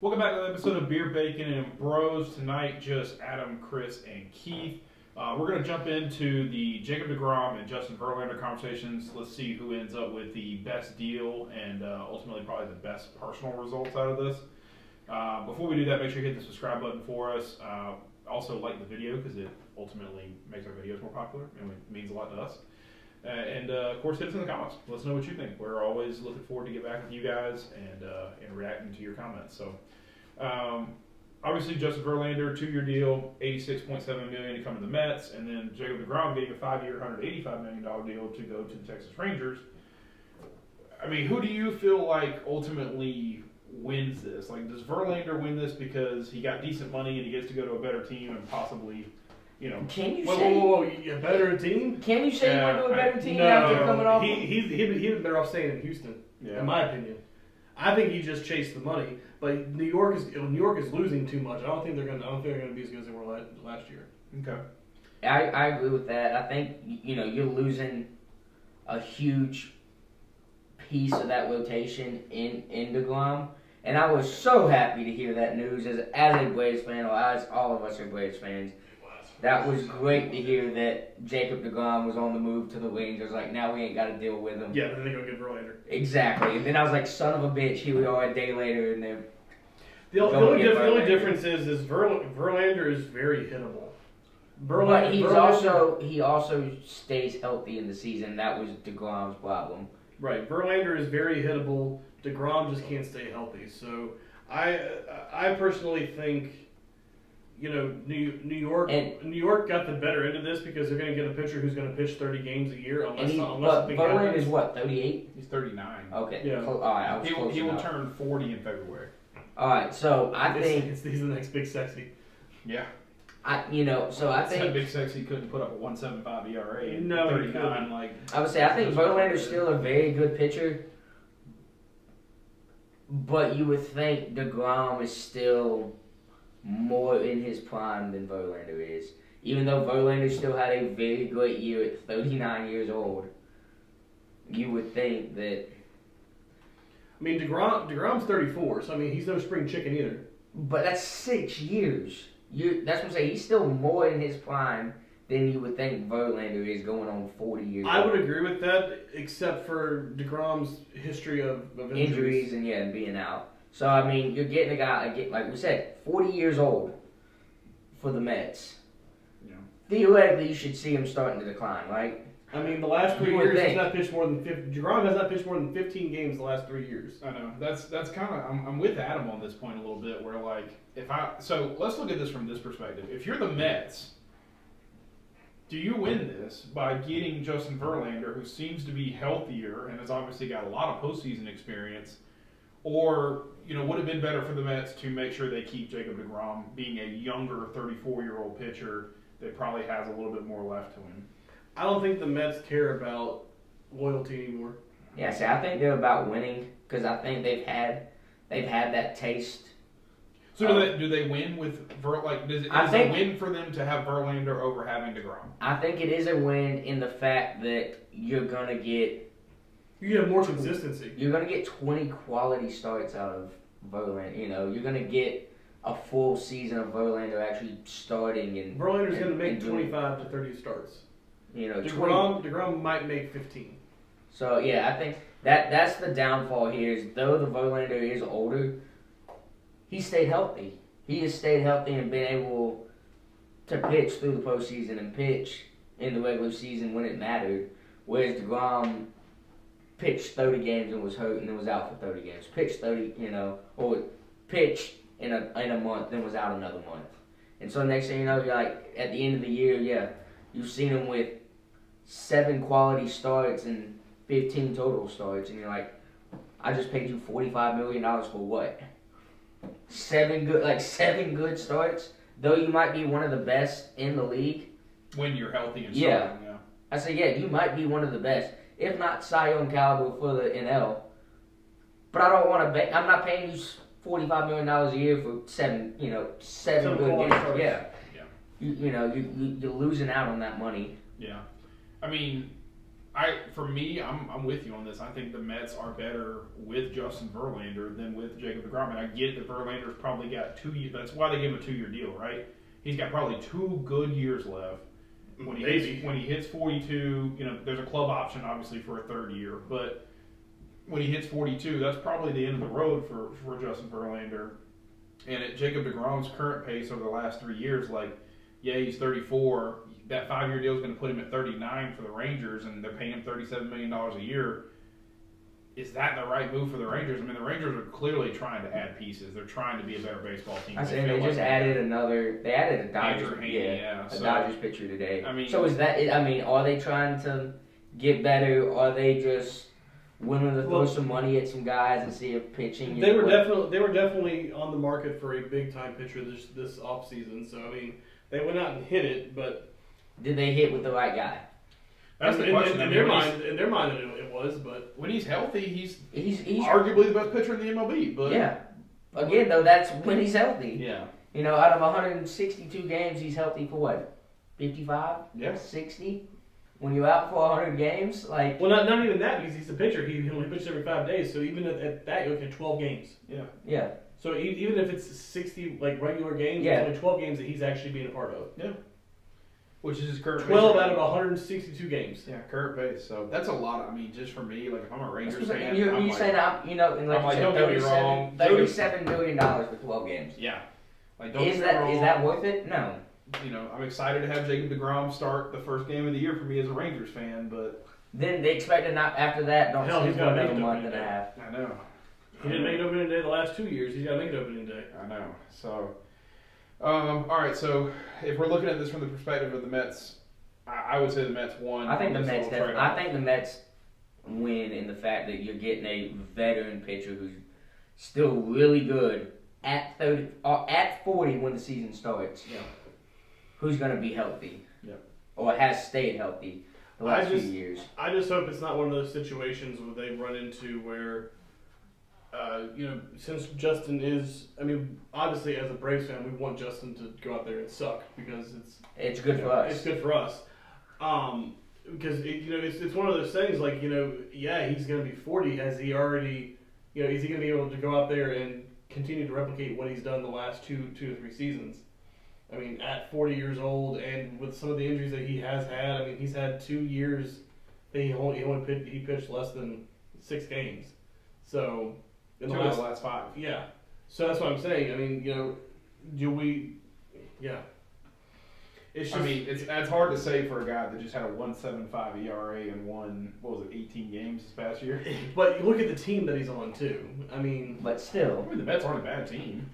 Welcome back to the episode of Beer, Bacon, and Bros. Tonight, just Adam, Chris, and Keith. We're going to jump into the Jacob DeGrom and Justin Verlander conversations. Let's see who ends up with the best deal and ultimately probably the best personal results out of this. Before we do that, make sure you hit the subscribe button for us. Also, like the video because it ultimately makes our videos more popular and it means a lot to us. And of course, hit us in the comments. Let us know what you think. We're always looking forward to get back with you guys and reacting to your comments. So, obviously, Justin Verlander, 2-year deal, $86.7 million to come to the Mets, and then Jacob DeGrom getting a 5-year, $185 million deal to go to the Texas Rangers. I mean, who do you feel like ultimately wins this? Like, does Verlander win this because he got decent money and he gets to go to a better team and possibly? You know, can you whoa, a better team? Can you say you want to do a better team after coming off? He'd been better off staying in Houston, in my opinion. I think he just chased the money, but New York is losing too much. I don't think they're gonna be as good as they were last year. Okay. I agree with that. I think you're losing a huge piece of that rotation in DeGrom, and I was so happy to hear that news as a Braves fan, or as all of us are Braves fans. That was great to hear that Jacob DeGrom was on the move to the Rangers. Like, now we ain't got to deal with him. Yeah, then they go get Verlander. Exactly. And then I was like, son of a bitch, here we are a day later, and they're the only difference is Verlander is very hittable. But he also stays healthy in the season. That was DeGrom's problem. Right. Verlander is very hittable. DeGrom just can't stay healthy. So I personally think, New York got the better end of this because they're going to get a pitcher who's going to pitch 30 games a year unless Verlander is what, 38? He's 39. Okay. Yeah. All right, he will turn 40 in February. All right, so I think he's the next Big Sexy. Yeah. I think Big Sexy couldn't put up a 1.75 ERA. And no, 39. I would say I think Verlander's still a very good pitcher, but you would think DeGrom is still more in his prime than Verlander is. Even though Verlander still had a very great year at 39 years old, you would think that. I mean, DeGrom's 34, so I mean he's no spring chicken either. But that's 6 years. That's what I'm saying. He's still more in his prime than you would think Verlander is going on 40 years. I would agree with that, except for DeGrom's history of injuries and being out. So, I mean, you're getting a guy, like we said, 40 years old for the Mets. Yeah. Theoretically, you should see him starting to decline, right? I mean, the last 3 years, he's not pitched more than 50. DeGrom has not pitched more than 15 games the last 3 years. I know. That's kind of, I'm with Adam on this point a little bit, where, like, so let's look at this from this perspective. If you're the Mets, do you win this by getting Justin Verlander, who seems to be healthier and has obviously got a lot of postseason experience, or, would it have been better for the Mets to make sure they keep Jacob DeGrom, being a younger 34-year-old pitcher that probably has a little bit more left to him? I don't think the Mets care about loyalty anymore. Yeah, see, I think they're about winning because I think they've had that taste. So do they win with is it a win for them to have Verlander over having DeGrom? I think it is a win in the fact that you're gonna get. You get more consistency. You're going to get 20 quality starts out of Verlander. You're going to get a full season of Verlander actually starting. Verlander's going to make 25 to 30 starts. DeGrom might make 15. So, yeah, I think that's the downfall here is though the Verlander is older, he stayed healthy. He has stayed healthy and been able to pitch through the postseason and pitch in the regular season when it mattered, whereas DeGrom pitched 30 games and was hurt and then was out for 30 games. Pitched 30, or pitched in a month, then was out another month. And so next thing you know, you're like, at the end of the year, you've seen him with 7 quality starts and 15 total starts, and you're like, I just paid you $45 million for what? 7 good starts? Though you might be one of the best in the league. When you're healthy and starting, yeah. I say, you might be one of the best. If not Cy Young caliber for the NL. But I don't want to I'm not paying you $45 million a year for 7 good games. Yeah. You're losing out on that money. Yeah. I mean, For me, I'm with you on this. I think the Mets are better with Justin Verlander than with Jacob DeGrom. And I get that Verlander's probably got 2 years. That's why they gave him a 2-year deal, right? He's got probably 2 good years left. When he hits 42, there's a club option obviously for a 3rd year, but when he hits 42, that's probably the end of the road for Justin Verlander. And at Jacob DeGrom's current pace over the last 3 years, he's 34. That 5-year deal is going to put him at 39 for the Rangers, and they're paying him $37 million a year. Is that the right move for the Rangers? I mean, the Rangers are clearly trying to add pieces. They're trying to be a better baseball team. They added another. They added a Dodgers. Dodgers pitcher today. I mean, so is that? I mean, are they trying to get better? Or are they just willing to throw some money at some guys and see if pitching? They were definitely on the market for a big time pitcher this offseason. So I mean, they went out and hit it, but did they hit with the right guy? That's the question. In their mind, it was. But when he's healthy, he's arguably the best pitcher in the MLB. But yeah, again though, that's when he's healthy. Yeah. Out of 162 games, he's healthy for what? 55? Yeah. 60? When you're out for 100 games, well, not even that, because he's a pitcher. He only pitches every 5 days. So even at that, you look at 12 games. Yeah. Yeah. So even if it's 60 regular games, yeah. It's only 12 games that he's actually being a part of. Yeah. Which is his current 12 out of 162 games. Yeah, current base. So that's a lot. I mean, just for me, if I'm a Rangers fan, you said don't get me wrong, $37 million for 12 games. Yeah. Is that worth it? No. I'm excited to have Jacob DeGrom start the first game of the year for me as a Rangers fan, but then they expect to not after that. Don't he's got another month and a half. I know. He didn't make it opening day the last 2 years. He's got to make it opening day. I know. So. All right, so if we're looking at this from the perspective of the Mets, I would say the Mets won. I think the Mets win in the fact that you're getting a veteran pitcher who's still really good at 30 or at 40 when the season starts. Yeah. Who's going to be healthy? Yeah. Or has stayed healthy the last few years. I just hope it's not one of those situations where they run into where. Since Justin is, obviously as a Braves fan, we want Justin to go out there and suck because it's good for us. It's good for us. Because it's one of those things he's going to be 40. Has he already, is he going to be able to go out there and continue to replicate what he's done the last two or three seasons? At 40 years old and with some of the injuries that he has had, he's had 2 years that he pitched less than 6 games. So. In the last 5. Yeah. So that's what I'm saying. Do we... Yeah. It's just... it's hard to say for a guy that just had a 1.75 ERA and won, 18 games this past year? But you look at the team that he's on, too. But still... the Mets aren't a bad team.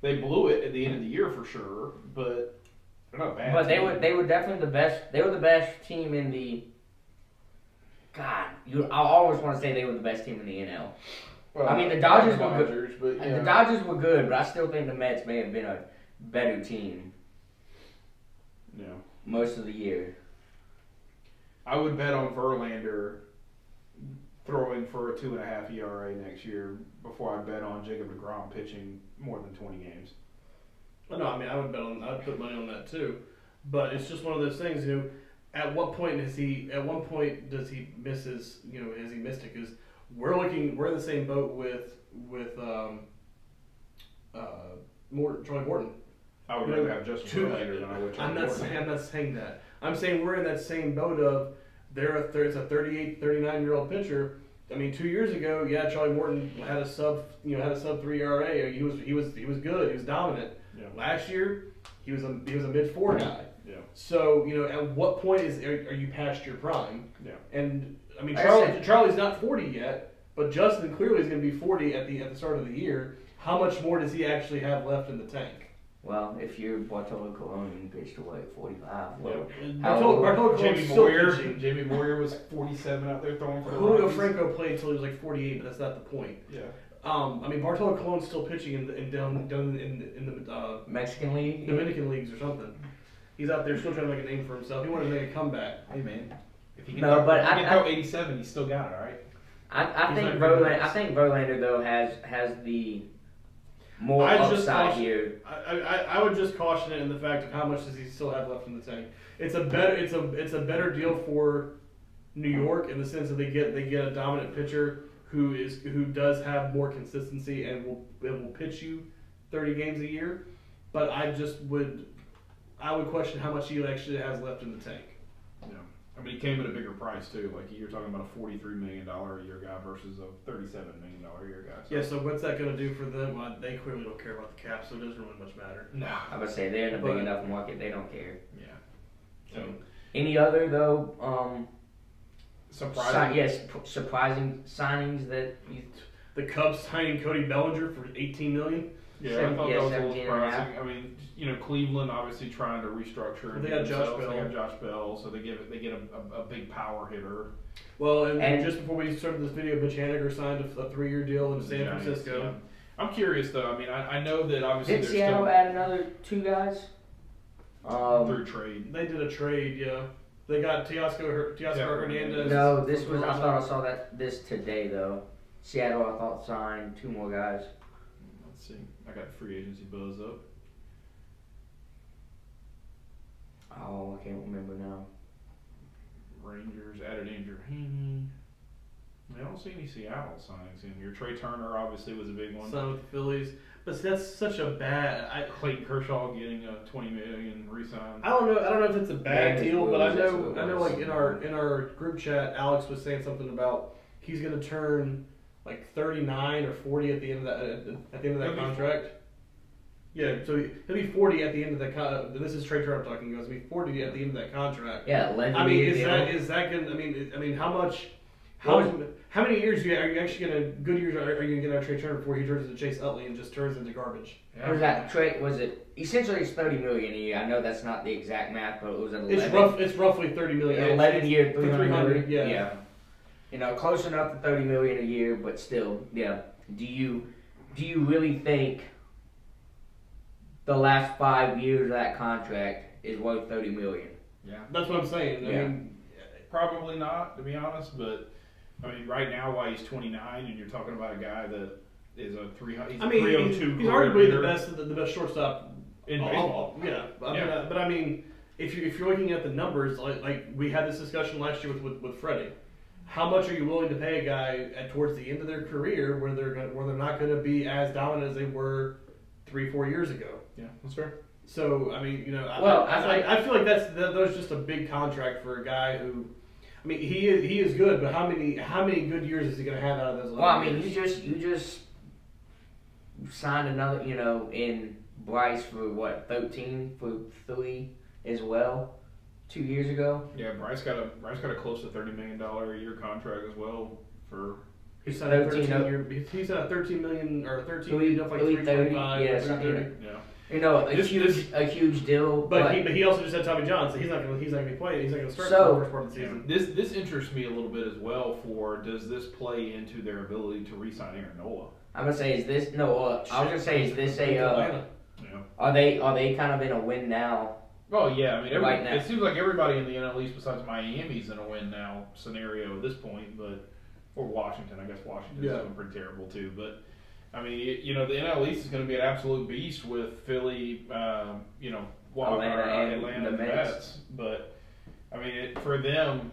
They blew it at the end of the year for sure, but they're not a bad team. But they were definitely the best... They were the best team in the... God, I always want to say they were the best team in the NL. Well, the Dodgers were good. But, yeah. The Dodgers were good, but I still think the Mets may have been a better team. Yeah. Most of the year. I would bet on Verlander throwing for a 2.5 ERA next year before I bet on Jacob DeGrom pitching more than 20 games. No, I would bet on. I'd put money on that too. But it's just one of those things. At what point does he miss his? Has he missed it? Because we're in the same boat with Charlie Morton. I would rather have Justin Verlander than I would Charlie Morton. I'm not saying that. I'm saying we're in that same boat of it's a 38, 39-year-old pitcher. 2 years ago, Charlie Morton had a sub 3 ERA. He was good. He was dominant. Yeah. Last year, he was a mid-4 guy. Yeah. So at what point are you past your prime? Yeah. And Charlie's not 40 yet, but Justin clearly is going to be 40 at the start of the year. How much more does he actually have left in the tank? Well, if you're Bartolo Colon and pitched away at 45, Bartolo Colon's still pitching. Jamie Moyer was 47 out there throwing for the Julio Rockies. Franco played until he was 48, but that's not the point. Yeah. Bartolo Colon's still pitching down in the Mexican League, Dominican leagues or something. He's out there still trying to make a name for himself. He wanted to make a comeback. Hey man, if he can throw 87, he's still got it, all right. I think Verlander though has the more upside here. I would just caution it in the fact of how much does he still have left in the tank. It's a better deal for New York in the sense that they get a dominant pitcher who does have more consistency and will pitch you 30 games a year. But I would question how much he actually has left in the tank. Yeah. I mean, he came at a bigger price too. Like you're talking about a $43 million a year guy versus a $37 million a year guy. So. Yeah. So what's that going to do for them? Well, they clearly don't care about the cap, so it doesn't really much matter. No. I would say they're in a big enough market; they don't care. Yeah. So any other though? Surprising. Surprising signings that you. The Cubs signing Cody Bellinger for $18 million. Yeah, I thought that was a little surprising. I mean, Cleveland obviously trying to restructure. Well, they got Josh Bell. They got Josh Bell, so they get a big power hitter. Well, and just before we started this video, Mitch Haniger signed a 3-year deal in San Giants, Francisco. Yeah. I'm curious though. I mean, I know that obviously did Seattle add another 2 guys? Through trade. They did a trade, yeah. They got Teoscar Hernandez. No, this was. I thought I saw this today though. Seattle, I thought signed 2 more guys. Let's see. I got free agency buzz up. Oh, I can't remember now. Rangers added Andrew Heaney. I don't see any Seattle signings in here. Trey Turner obviously was a big one. Signed with the Phillies, but that's such a bad. Clayton Kershaw getting a $20 million re-sign. I don't know if it's a bad deal, but I know like in our our group chat, Alex was saying something about he's going to turn like 39 or 40 at the end of that contract. Yeah, so he'll be 40 at the end of that contract. This is Trey Turner I'm talking about. He'll be 40 at the end of that contract. Yeah, 11 I mean, years. is that going? I mean, how many years are you actually going to good years are you going to get out of Trey Turner before he turns into Chase Utley and just turns into garbage? Yeah. Was that trade? Was it essentially it's $30 million a year? I know that's not the exact math, but it was an 11. It's roughly $30 million. 11-year, $300. Yeah. Close enough to $30 million a year, but still, yeah. Do you really think the last 5 years of that contract is worth $30 million? Yeah, that's what I'm saying. I mean, probably not, to be honest. But I mean, right now, while he's 29, and you're talking about a guy that is a 300. He's arguably the best shortstop in baseball. Yeah, but I mean, if you're looking at the numbers, like we had this discussion last year with Freddie. How much are you willing to pay a guy towards the end of their career where they're not going to be as dominant as they were 3-4 years ago? Yeah, that's fair. So I mean, I feel like that was just a big contract for a guy who, I mean, he is good, but how many good years is he going to have out of those? Well, I mean, you just signed another, in Bryce for what 13 for 3 as well. 2 years ago. Yeah, Bryce got a close to $30 million a year contract as well for. He signed a 13 million or 13 million, like 325. Yeah, something. Yeah. A huge deal. But he also just had Tommy John, so he's not gonna be playing. He's not gonna start for the first part of the season. This interests me a little bit as well. Does this play into their ability to re-sign Aaron Nola? I'm gonna say is this a are they kind of in a win now? Oh yeah, I mean it seems like everybody in the NL East besides Miami's in a win now scenario at this point, or Washington. I guess Washington's doing pretty terrible too. But I mean, the NL East is going to be an absolute beast with Philly, Atlanta and the Mets. But I mean, for them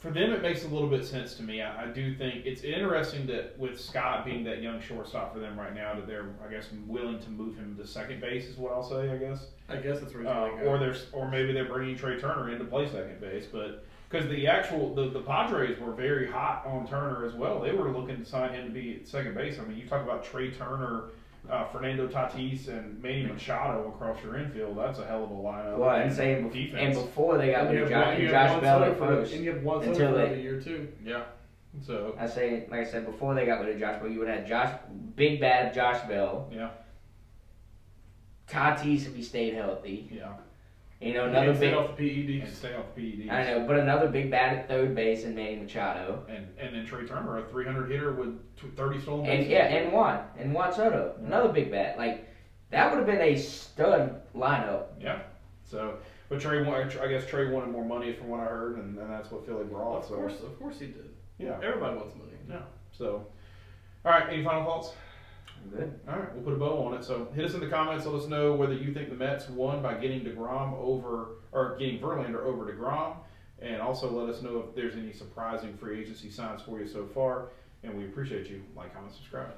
it makes a little bit sense to me. I do think it's interesting that with Scott being that young shortstop for them right now, that they're, I guess, willing to move him to second base is what I'll say. I guess that's where he's going to go. Or maybe they're bringing Trey Turner in to play second base, but because the Padres were very hot on Turner as well. They were looking to sign him to be at second base. I mean, you talk about Trey Turner, Fernando Tatis, and Manny Machado across your infield. That's a hell of a lineup. Well, and before they got rid of Josh Bell at first, and you have one until the year too. Yeah. So like I said, before they got rid of Josh Bell, you would have had Big Bad Josh Bell. Yeah. Tatis if he stayed healthy. Yeah. Another stay big off the PEDs. And stay off the PEDs. I know, but another big bat at third base and Manny Machado. And then Trey Turner, a 300 hitter with 30 stolen bases. And Juan Soto, another big bat. Like that would have been a stud lineup. Yeah. So, but I guess Trey wanted more money from what I heard, and that's what Philly brought. Of course he did. Yeah. Everybody wants money. Yeah. So, all right. Any final thoughts? Good. All right, we'll put a bow on it. So hit us in the comments. Let us know whether you think the Mets won by getting DeGrom over or getting Verlander over DeGrom, And also let us know if there's any surprising free agency signs for you so far. And we appreciate you. Like, comment, subscribe.